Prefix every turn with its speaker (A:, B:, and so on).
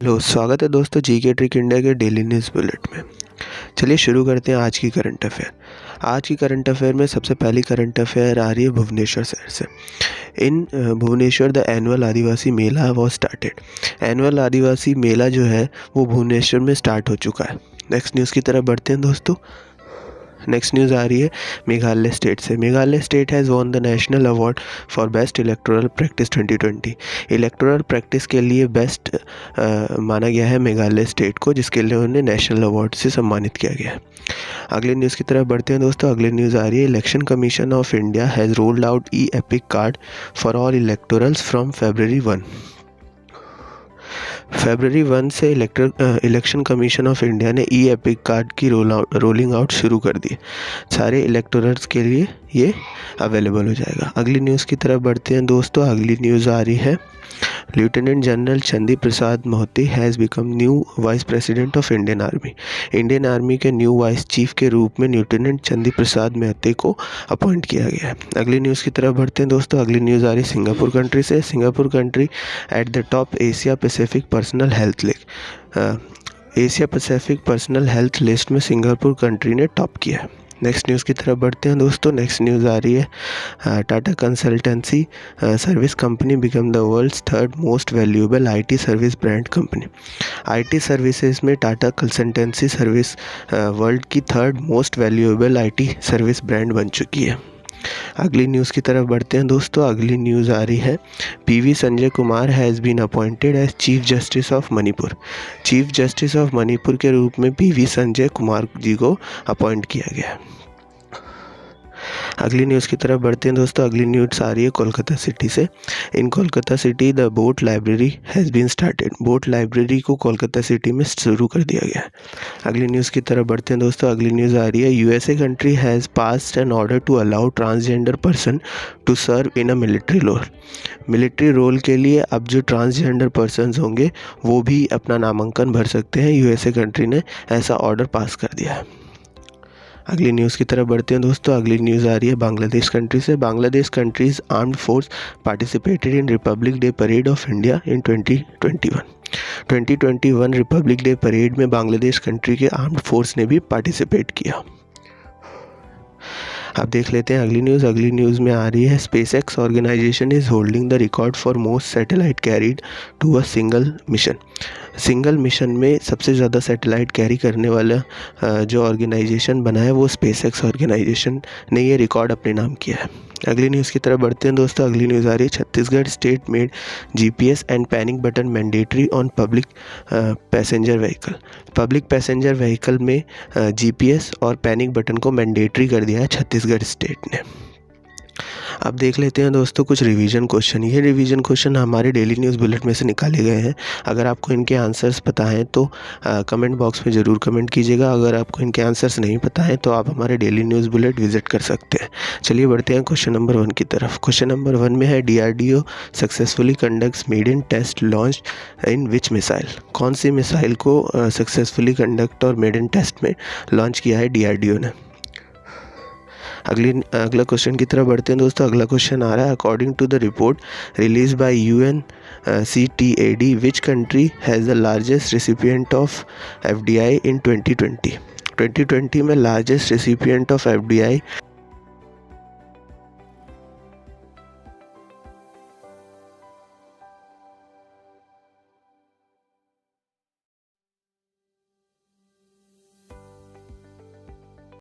A: Hello, स्वागत है दोस्तों जीके ट्रिक इंडिया के डेली न्यूज़ बुलेट में। चलिए शुरू करते हैं आज की करंट अफेयर। आज की करंट अफेयर में सबसे पहली करंट अफेयर आ रही है भुवनेश्वर शहर से। In Bhubaneswar the annual Adivasi Mela was started. Annual Adivasi Mela जो है वो भुवनेश्वर में स्टार्ट हो चुका है। नेक्स्ट न्यूज़ की तरफ बढ़ते हैं दोस्तों। नेक्स्ट न्यूज़ आ रही है मेघालय स्टेट से। Meghalaya state has won the national award for best electoral practice 2020। Electoral practice के लिए बेस्ट माना गया है मेघालय स्टेट को, जिसके लिए उन्हें नेशनल अवार्ड से सम्मानित किया गया है। अगले न्यूज़ की तरफ बढ़ते हैं दोस्तों। अगली न्यूज़ आ रही है election commission of India has rolled out e EPIC card for all electorals from February 1। February 1 से इलेक्शन कमीशन ऑफ इंडिया ने ई एपिक कार्ड की रोलिंग आउट शुरू कर दी। सारे इलेक्टोरल्स के लिए ये अवेलेबल हो जाएगा। अगली न्यूज़ की तरफ बढ़ते हैं दोस्तों। अगली न्यूज़ आ रही है lieutenant general Chandi Prasad Mohanty has become new vice president of Indian army. Indian army के न्यू वाइस चीफ के रूप में लेफ्टिनेंट चंदी प्रसाद मोहती को अपॉइंट किया गया है। अगली न्यूज़ की तरफ बढ़ते हैं दोस्तों। अगली न्यूज़ आ रही है सिंगापुर कंट्री से। Singapore country at the top Asia Pacific personal health list. Asia Pacific personal health list में सिंगापुर कंट्री ने टॉप किया है। नेक्स्ट न्यूज़ की तरफ बढ़ते हैं दोस्तों। नेक्स्ट न्यूज़ आ रही है Tata consultancy service company become the world's third most valuable IT service brand company. IT services में टाटा कंसल्टेंसी सर्विस वर्ल्ड की third most valuable IT service brand बन चुकी है। अगली न्यूज़ की तरफ बढ़ते हैं दोस्तों। अगली न्यूज़ आ रही है PV Sanjay Kumar has been appointed as chief justice of Manipur. Chief justice of Manipur के रूप में पीवी संजय कुमार जी को अपॉइंट किया गया। अगली न्यूज़ की तरफ बढ़ते हैं दोस्तों। अगली न्यूज़ आ रही है कोलकाता सिटी से। In Kolkata city the boat library has been started. Boat library को कोलकाता सिटी में शुरू कर दिया गया है। अगली न्यूज़ की तरफ बढ़ते हैं दोस्तों। अगली न्यूज़ आ रही है USA country has passed an order to allow transgender person to serve in a military role. Military role के लिए अब जो ट्रांसजेंडर पर्सनस होंगे वो भी अपना नामांकन भर सकते हैं। यूएसए कंट्री ने ऐसा ऑर्डर पास कर दिया है। अगली न्यूज़ की तरफ बढ़ते हैं दोस्तों। अगली न्यूज़ आ रही है बांग्लादेश कंट्री से। Bangladesh countries armed force participated in Republic day parade of India in 2021। 2021 Republic day parade में बांग्लादेश कंट्री के आर्म्ड फोर्स ने भी पार्टिसिपेट किया। अब देख लेते हैं अगली न्यूज़। अगली न्यूज़ में आ रही है SpaceX organization is holding the record for most satellite carried to a single mission. Single mission में सबसे ज़्यादा सैटेलाइट कैरी करने वाला जो ऑर्गेनाइजेशन बना है वो स्पेसएक्स ऑर्गेनाइजेशन ने ये रिकॉर्ड अपने नाम किया है। अगली न्यूज़ की तरफ बढ़ते हैं दोस्तों। अगली न्यूज़ आ रही है Chhattisgarh state made GPS and panic button mandatory on public passenger vehicle. Public passenger vehicle में जीपीएस और पैनिक बटन को मैंडेटरी कर दिया है छत्तीसगढ़ स्टेट ने। अब देख लेते हैं दोस्तों कुछ रिवीजन क्वेश्चन। ये रिवीजन क्वेश्चन हमारे डेली न्यूज़ बुलेट में से निकाले गए हैं। अगर आपको इनके आंसर्स पता हैं तो कमेंट बॉक्स में ज़रूर कमेंट कीजिएगा। अगर आपको इनके आंसर्स नहीं पता हैं तो आप हमारे डेली न्यूज़ बुलेट विजिट कर सकते हैं। चलिए बढ़ते हैं क्वेश्चन नंबर 1 की तरफ। क्वेश्चन नंबर 1 में है DRDO successfully conducts maiden test launch in which missile. कौन सी मिसाइल को सक्सेसफुली कंडक्ट और मेडन टेस्ट में लॉन्च किया है डीआरडीओ ने। अगला क्वेश्चन की तरफ बढ़ते हैं दोस्तों। अगला क्वेश्चन आ रहा है according to the report release by UNCTAD which country has the largest recipient of FDI in 2020। 2020 में लार्जेस्ट रिसिपिएंट ऑफ FDI